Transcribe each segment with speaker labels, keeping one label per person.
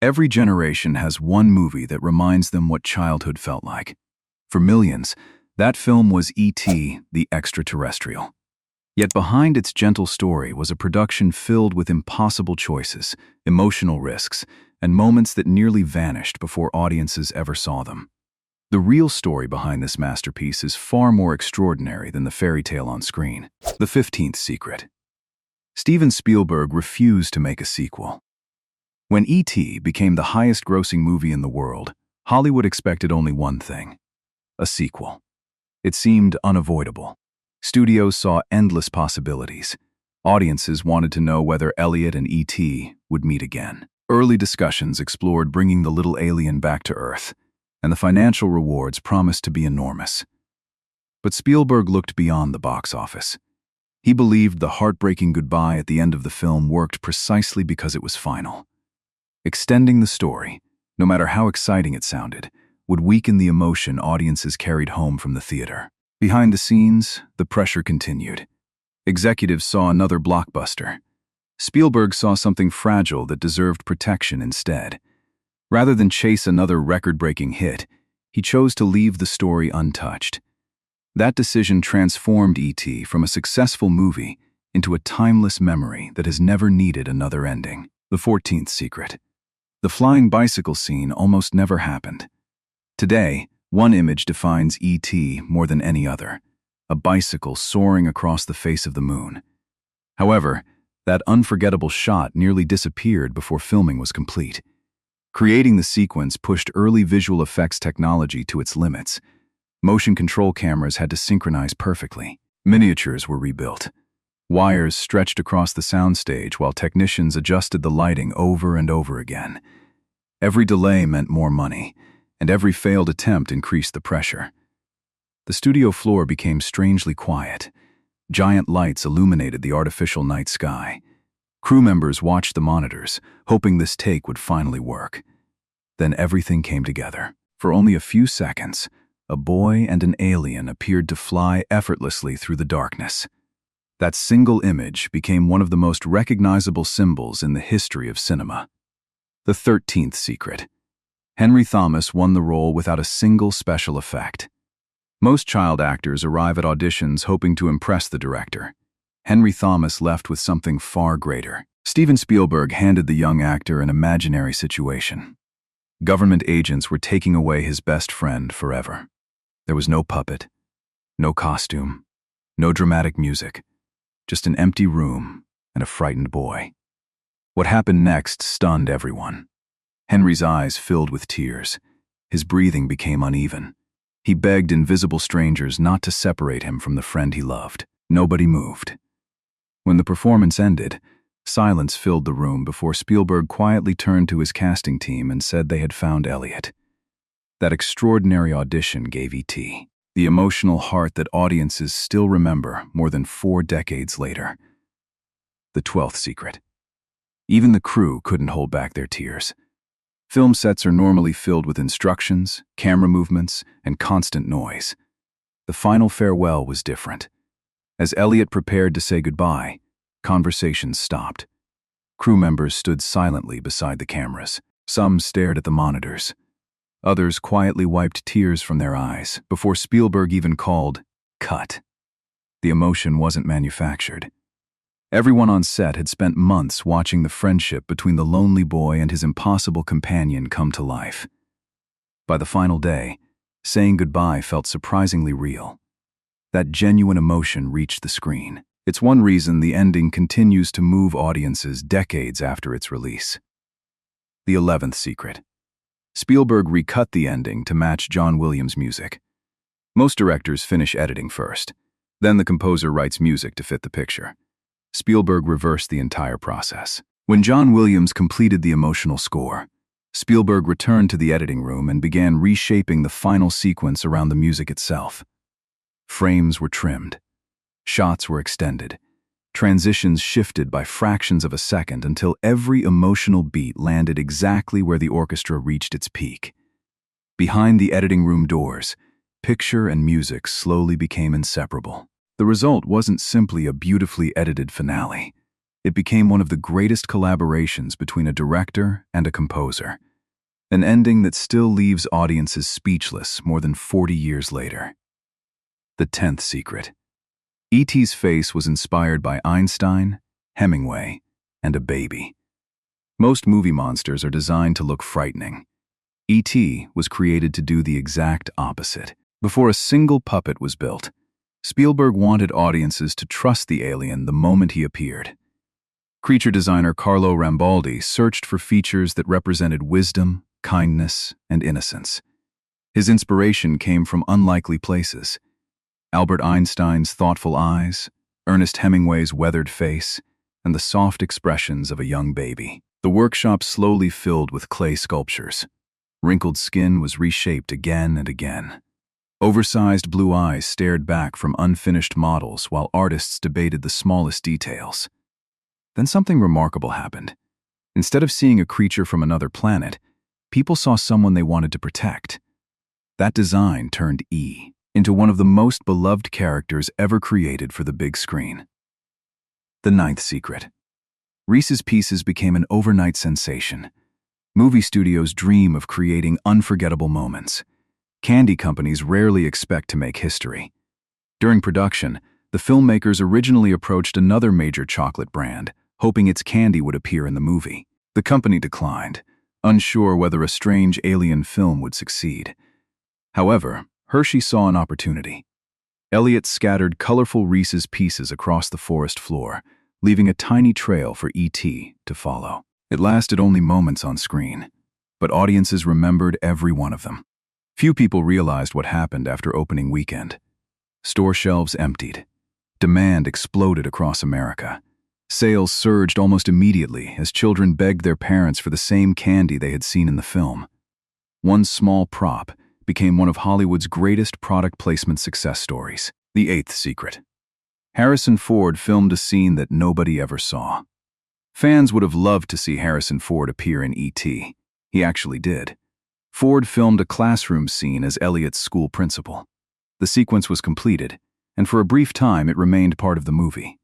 Speaker 1: Every generation has one movie that reminds them what childhood felt like. For millions, that film was E.T., the Extra-Terrestrial. Yet behind its gentle story was a production filled with impossible choices, emotional risks, and moments that nearly vanished before audiences ever saw them. The real story behind this masterpiece is far more extraordinary than the fairy tale on screen. The 15th Secret. Steven Spielberg refused to make a sequel. When E.T. became the highest-grossing movie in the world, Hollywood expected only one thing: a sequel. It seemed unavoidable. Studios saw endless possibilities. Audiences wanted to know whether Elliott and E.T. would meet again. Early discussions explored bringing the little alien back to Earth, and the financial rewards promised to be enormous. But Spielberg looked beyond the box office. He believed the heartbreaking goodbye at the end of the film worked precisely because it was final. Extending the story, no matter how exciting it sounded, would weaken the emotion audiences carried home from the theater. Behind the scenes, the pressure continued. Executives saw another blockbuster. Spielberg saw something fragile that deserved protection instead. Rather than chase another record-breaking hit, he chose to leave the story untouched. That decision transformed E.T. from a successful movie into a timeless memory that has never needed another ending. The 14th Secret. The flying bicycle scene almost never happened. Today, one image defines E.T. more than any other: a bicycle soaring across the face of the moon. However, that unforgettable shot nearly disappeared before filming was complete. Creating the sequence pushed early visual effects technology to its limits. Motion control cameras had to synchronize perfectly. Miniatures were rebuilt. Wires stretched across the soundstage while technicians adjusted the lighting over and over again. Every delay meant more money, and every failed attempt increased the pressure. The studio floor became strangely quiet. Giant lights illuminated the artificial night sky. Crew members watched the monitors, hoping this take would finally work. Then everything came together. For only a few seconds, a boy and an alien appeared to fly effortlessly through the darkness. That single image became one of the most recognizable symbols in the history of cinema. The 13th Secret. Henry Thomas won the role without a single special effect. Most child actors arrive at auditions hoping to impress the director. Henry Thomas left with something far greater. Steven Spielberg handed the young actor an imaginary situation. Government agents were taking away his best friend forever. There was no puppet, no costume, no dramatic music. Just an empty room and a frightened boy. What happened next stunned everyone. Henry's eyes filled with tears. His breathing became uneven. He begged invisible strangers not to separate him from the friend he loved. Nobody moved. When the performance ended, silence filled the room before Spielberg quietly turned to his casting team and said they had found Elliott. That extraordinary audition gave E.T. the emotional heart that audiences still remember more than 4 decades later. The 12th Secret. Even the crew couldn't hold back their tears. Film sets are normally filled with instructions, camera movements, and constant noise. The final farewell was different. As Elliott prepared to say goodbye, conversations stopped. Crew members stood silently beside the cameras. Some stared at the monitors. Others quietly wiped tears from their eyes before Spielberg even called cut. The emotion wasn't manufactured. Everyone on set had spent months watching the friendship between the lonely boy and his impossible companion come to life. By the final day, saying goodbye felt surprisingly real. That genuine emotion reached the screen. It's one reason the ending continues to move audiences decades after its release. The 11th Secret. Spielberg recut the ending to match John Williams' music. Most directors finish editing first. Then the composer writes music to fit the picture. Spielberg reversed the entire process. When John Williams completed the emotional score, Spielberg returned to the editing room and began reshaping the final sequence around the music itself. Frames were trimmed. Shots were extended. Transitions shifted by fractions of a second until every emotional beat landed exactly where the orchestra reached its peak. Behind the editing room doors, picture and music slowly became inseparable. The result wasn't simply a beautifully edited finale. It became one of the greatest collaborations between a director and a composer, an ending that still leaves audiences speechless more than 40 years later. The 10th secret. E.T.'s face was inspired by Einstein, Hemingway, and a baby. Most movie monsters are designed to look frightening. E.T. was created to do the exact opposite. Before a single puppet was built, Spielberg wanted audiences to trust the alien the moment he appeared. Creature designer Carlo Rambaldi searched for features that represented wisdom, kindness, and innocence. His inspiration came from unlikely places: Albert Einstein's thoughtful eyes, Ernest Hemingway's weathered face, and the soft expressions of a young baby. The workshop slowly filled with clay sculptures. Wrinkled skin was reshaped again and again. Oversized blue eyes stared back from unfinished models while artists debated the smallest details. Then something remarkable happened. Instead of seeing a creature from another planet, people saw someone they wanted to protect. That design turned E into one of the most beloved characters ever created for the big screen. The 9th secret. Reese's Pieces became an overnight sensation. Movie studios dream of creating unforgettable moments. Candy companies rarely expect to make history. During production, the filmmakers originally approached another major chocolate brand, hoping its candy would appear in the movie. The company declined, unsure whether a strange alien film would succeed. However, Hershey saw an opportunity. Elliott scattered colorful Reese's Pieces across the forest floor, leaving a tiny trail for E.T. to follow. It lasted only moments on screen, but audiences remembered every one of them. Few people realized what happened after opening weekend. Store shelves emptied. Demand exploded across America. Sales surged almost immediately as children begged their parents for the same candy they had seen in the film. One small prop became one of Hollywood's greatest product placement success stories. The 8th secret. Harrison Ford filmed a scene that nobody ever saw. Fans would have loved to see Harrison Ford appear in E.T. He actually did. Ford filmed a classroom scene as Elliott's school principal. The sequence was completed, and for a brief time it remained part of the movie.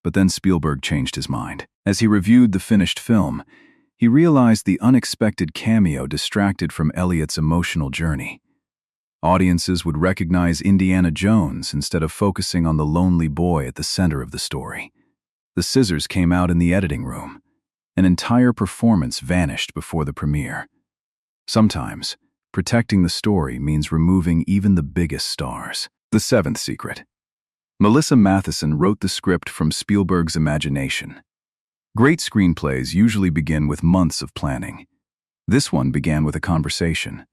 Speaker 1: But then Spielberg changed his mind. As he reviewed the finished film, he realized the unexpected cameo distracted from Elliott's emotional journey. Audiences would recognize Indiana Jones instead of focusing on the lonely boy at the center of the story. The scissors came out in the editing room. An entire performance vanished before the premiere. Sometimes, protecting the story means removing even the biggest stars. The 7th secret. Melissa Mathison wrote the script from Spielberg's imagination. Great screenplays usually begin with months of planning. This one began with a conversation.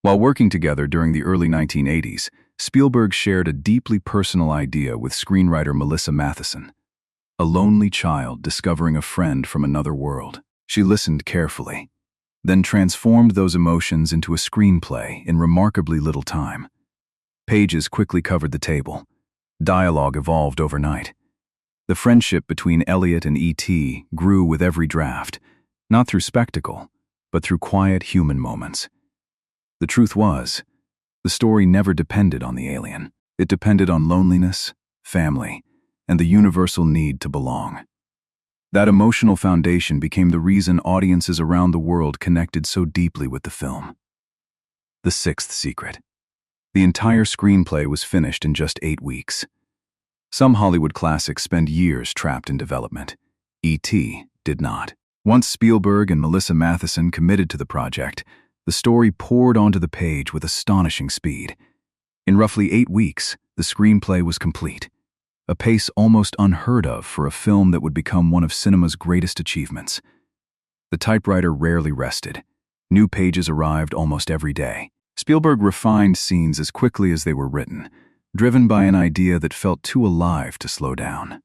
Speaker 1: While working together during the early 1980s, Spielberg shared a deeply personal idea with screenwriter Melissa Mathison. A lonely child discovering a friend from another world. She listened carefully, then transformed those emotions into a screenplay in remarkably little time. Pages quickly covered the table. Dialogue evolved overnight. The friendship between Elliott and E.T. grew with every draft, not through spectacle, but through quiet human moments. The truth was, the story never depended on the alien. It depended on loneliness, family, and the universal need to belong. That emotional foundation became the reason audiences around the world connected so deeply with the film. The 6th secret. The entire screenplay was finished in just 8 weeks. Some Hollywood classics spend years trapped in development. E.T. did not. Once Spielberg and Melissa Mathison committed to the project, the story poured onto the page with astonishing speed. In roughly 8 weeks, the screenplay was complete, a pace almost unheard of for a film that would become one of cinema's greatest achievements. The typewriter rarely rested. New pages arrived almost every day. Spielberg refined scenes as quickly as they were written, driven by an idea that felt too alive to slow down.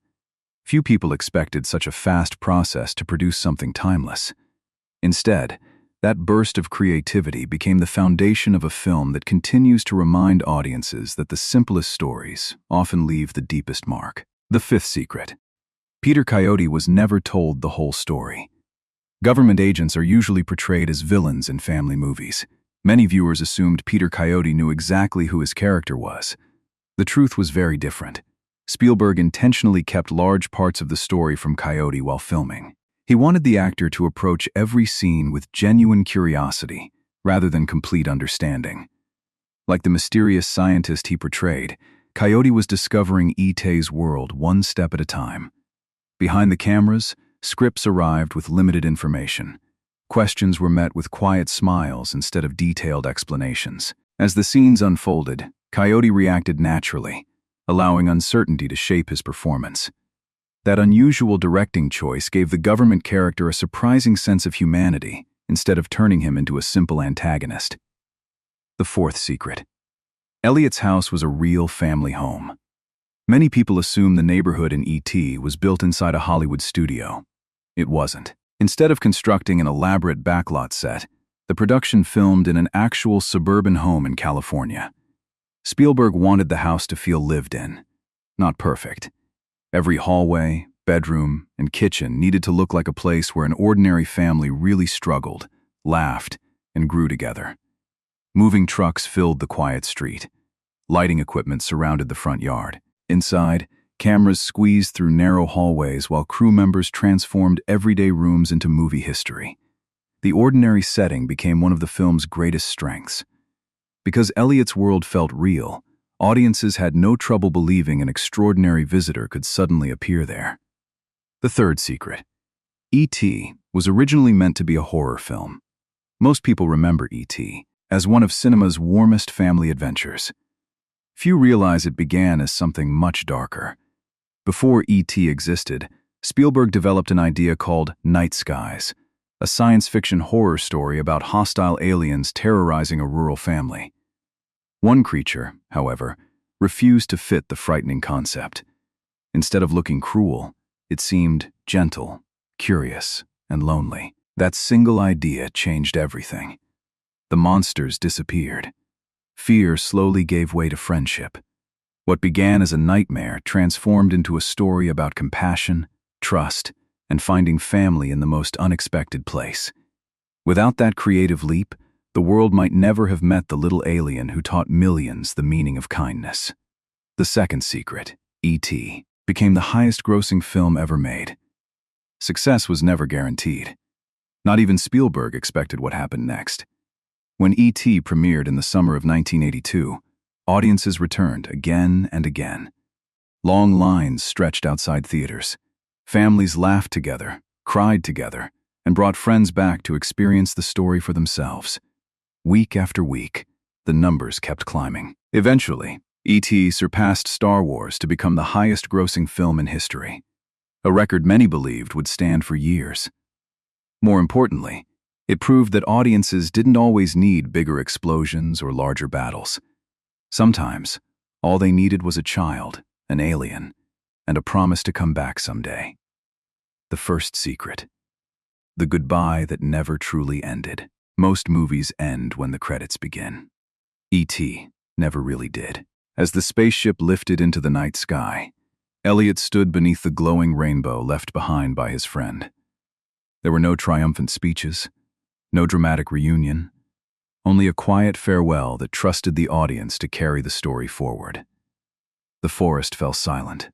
Speaker 1: Few people expected such a fast process to produce something timeless. Instead, that burst of creativity became the foundation of a film that continues to remind audiences that the simplest stories often leave the deepest mark. The 5th secret. Peter Coyote was never told the whole story. Government agents are usually portrayed as villains in family movies. Many viewers assumed Peter Coyote knew exactly who his character was. The truth was very different. Spielberg intentionally kept large parts of the story from Coyote while filming. He wanted the actor to approach every scene with genuine curiosity, rather than complete understanding. Like the mysterious scientist he portrayed, Coyote was discovering E.T.'s world one step at a time. Behind the cameras, scripts arrived with limited information. Questions were met with quiet smiles instead of detailed explanations. As the scenes unfolded, Coyote reacted naturally, allowing uncertainty to shape his performance. That unusual directing choice gave the government character a surprising sense of humanity instead of turning him into a simple antagonist. The fourth secret. Elliott's house was a real family home. Many people assume the neighborhood in E.T. was built inside a Hollywood studio. It wasn't. Instead of constructing an elaborate backlot set, the production filmed in an actual suburban home in California. Spielberg wanted the house to feel lived in. Not perfect. Every hallway, bedroom, and kitchen needed to look like a place where an ordinary family really struggled, laughed, and grew together. Moving trucks filled the quiet street. Lighting equipment surrounded the front yard. Inside, cameras squeezed through narrow hallways while crew members transformed everyday rooms into movie history. The ordinary setting became one of the film's greatest strengths. Because Elliott's world felt real, audiences had no trouble believing an extraordinary visitor could suddenly appear there. The third secret. E.T. was originally meant to be a horror film. Most people remember E.T. as one of cinema's warmest family adventures. Few realize it began as something much darker. Before E.T. existed, Spielberg developed an idea called Night Skies, a science fiction horror story about hostile aliens terrorizing a rural family. One creature, however, refused to fit the frightening concept. Instead of looking cruel, it seemed gentle, curious, and lonely. That single idea changed everything. The monsters disappeared. Fear slowly gave way to friendship. What began as a nightmare transformed into a story about compassion, trust, and finding family in the most unexpected place. Without that creative leap, the world might never have met the little alien who taught millions the meaning of kindness. The second secret, E.T., became the highest-grossing film ever made. Success was never guaranteed. Not even Spielberg expected what happened next. When E.T. premiered in the summer of 1982, audiences returned again and again. Long lines stretched outside theaters. Families laughed together, cried together, and brought friends back to experience the story for themselves. Week after week, the numbers kept climbing. Eventually, E.T. surpassed Star Wars to become the highest-grossing film in history, a record many believed would stand for years. More importantly, it proved that audiences didn't always need bigger explosions or larger battles. Sometimes, all they needed was a child, an alien, and a promise to come back someday. The first secret. The goodbye that never truly ended. Most movies end when the credits begin. E.T. never really did. As the spaceship lifted into the night sky, Elliott stood beneath the glowing rainbow left behind by his friend. There were no triumphant speeches, no dramatic reunion, only a quiet farewell that trusted the audience to carry the story forward. The forest fell silent.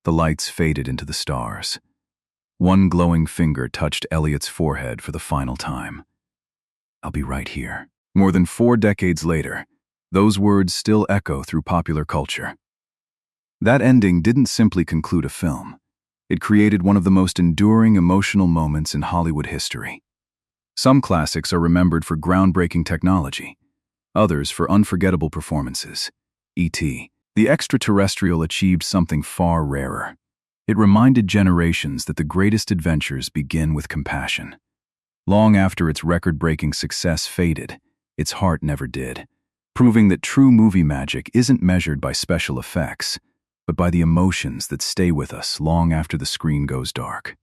Speaker 1: The lights faded into the stars. One glowing finger touched Elliott's forehead for the final time. "I'll be right here." More than 4 decades later, those words still echo through popular culture. That ending didn't simply conclude a film. It created one of the most enduring emotional moments in Hollywood history. Some classics are remembered for groundbreaking technology, others for unforgettable performances. E.T., the Extra-Terrestrial, achieved something far rarer. It reminded generations that the greatest adventures begin with compassion. Long after its record-breaking success faded, its heart never did, proving that true movie magic isn't measured by special effects, but by the emotions that stay with us long after the screen goes dark.